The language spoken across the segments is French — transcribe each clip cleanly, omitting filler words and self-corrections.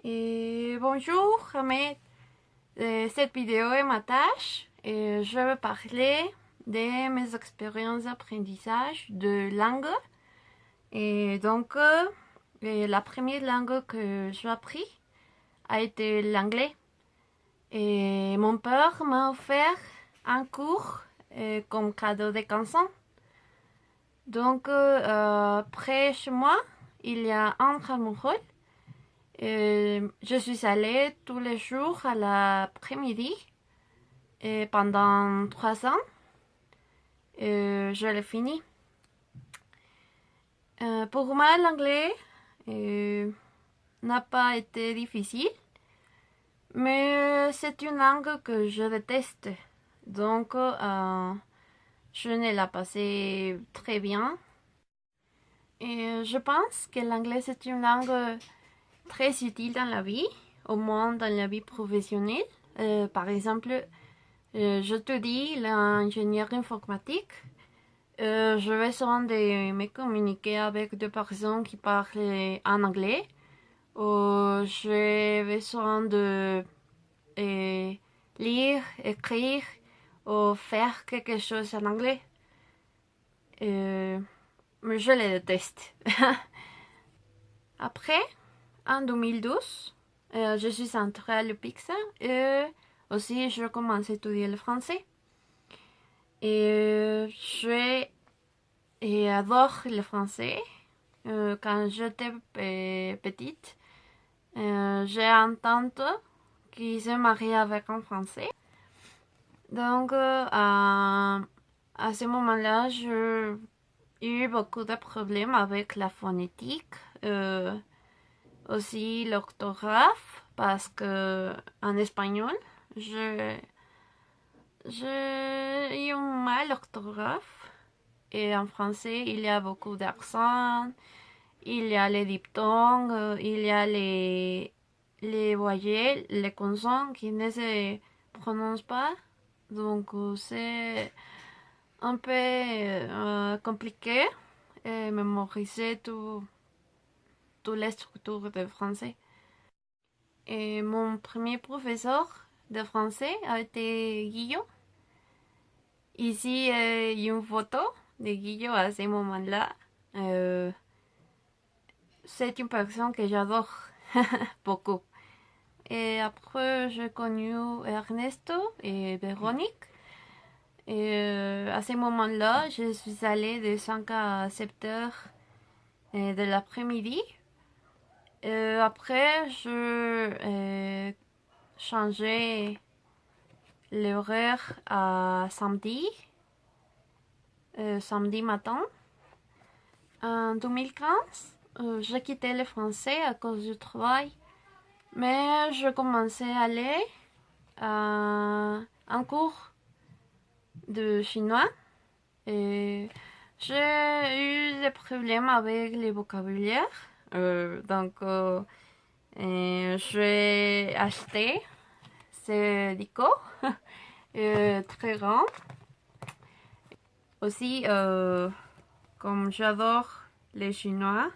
Et bonjour Ahmed. Cette vidéo est ma tâche et je vais parler de mes expériences d'apprentissage de langue. Et donc, la première langue que j'ai appris a été l'anglais. Et mon père m'a offert un cours comme cadeau de 15 ans. Donc, près de chez moi, il y a un Khalmoukhol. Je suis allée tous les jours à l'après-midi et pendant 3 ans. Je l'ai fini. Pour moi, l'anglais n'a pas été difficile, mais c'est une langue que je déteste. Donc, je ne l'ai passé très bien. Et je pense que l'anglais c'est une langue très utile dans la vie, au moins dans la vie professionnelle. Par exemple, je te dis, l'ingénieur informatique, j'ai besoin de me communiquer avec des personnes qui parlent en anglais, ou j'ai besoin de lire, écrire, ou faire quelque chose en anglais. Mais je les déteste. Après, en 2012, je suis entrée à l'UPIX et aussi je commence à étudier le français. Et j'adore le français. Quand j'étais petite, j'ai une tante qui s'est mariée avec un français. Donc, à ce moment-là, j'ai eu beaucoup de problèmes avec la phonétique. Aussi l'orthographe, parce que en espagnol, j'ai eu un mal orthographe. Et en français, il y a beaucoup d'accents, il y a les diphtongues, il y a les voyelles, les consonnes qui ne se prononcent pas. Donc, c'est un peu compliqué de mémoriser toutes les structures de français. Et mon premier professeur de français a été Guillaume. Ici, il y a une photo de Guillaume à ce moment-là. C'est une personne que j'adore beaucoup. Et après, j'ai connu Ernesto et Véronique. Et à ce moment-là, je suis allée de 5 à 7 heures de l'après-midi. Après, je changé l'horaire à samedi matin. En 2015, j'ai quitté le français à cause du travail, mais je commençais à aller à un cours de chinois et j'ai eu des problèmes avec le vocabulaire. Donc, j'ai acheté ce dico très grand. Aussi, comme j'adore les chinois,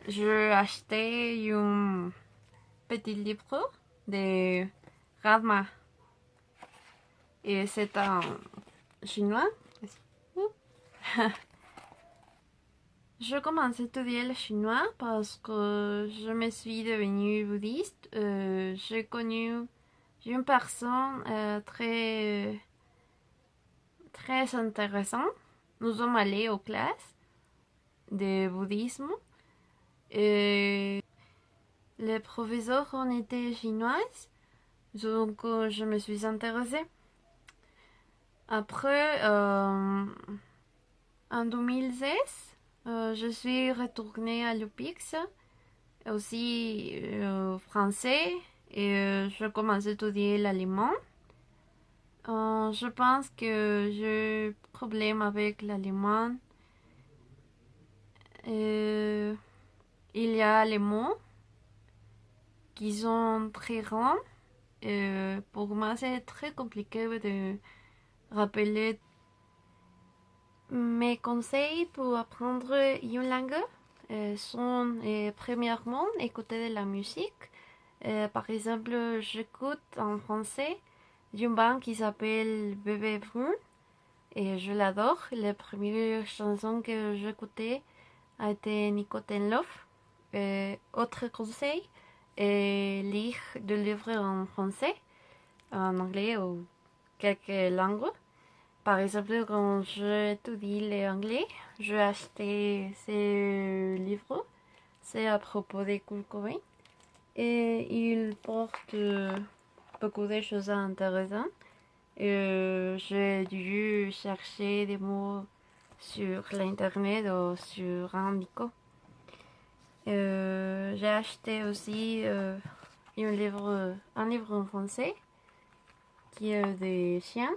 j'ai acheté un petit livre de Radma. Et c'est en chinois. Je commence à étudier le chinois parce que je me suis devenue bouddhiste. J'ai connu une personne très intéressante. Nous sommes allés aux classes de bouddhisme. Et les professeurs ont été chinoises. Donc je me suis intéressée. Après, en 2016, je suis retournée à l'UPIX, aussi français, et je commence à étudier l'allemand. Je pense que j'ai problème avec l'allemand. Il y a les mots qui sont très grands. Pour moi, c'est très compliqué de rappeler. Mes conseils pour apprendre une langue, sont premièrement écouter de la musique. Par exemple, j'écoute en français d'une bande qui s'appelle Bébé Brun et je l'adore. La première chanson que j'écoutais a été Nicotine Love. Autre conseil, lire des livres en français, en anglais ou quelques langues. Par exemple, quand j'étudie l'anglais, j'ai acheté ces livres. C'est à propos des Kurt Cobain. Et il porte beaucoup de choses intéressantes. J'ai dû chercher des mots sur l'internet ou sur un dico. J'ai acheté aussi un livre en français qui est des chiens.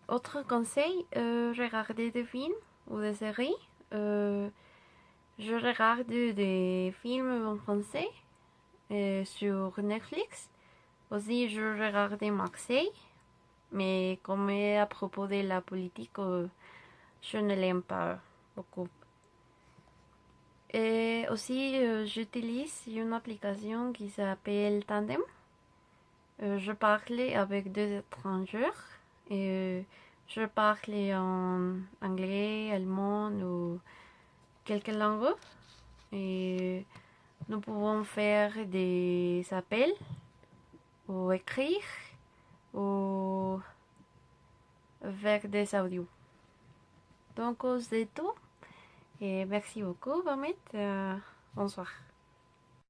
Autre conseil, regarder des films ou des séries. Je regarde des films en français sur Netflix. Aussi, je regarde Marseille, mais comme à propos de la politique, je ne l'aime pas beaucoup. Et aussi, j'utilise une application qui s'appelle Tandem. Je parle avec deux étrangers et je parle en anglais, allemand ou quelques langues. Et nous pouvons faire des appels ou écrire ou faire des audios. Donc c'est tout et merci beaucoup Bamet. Bonsoir.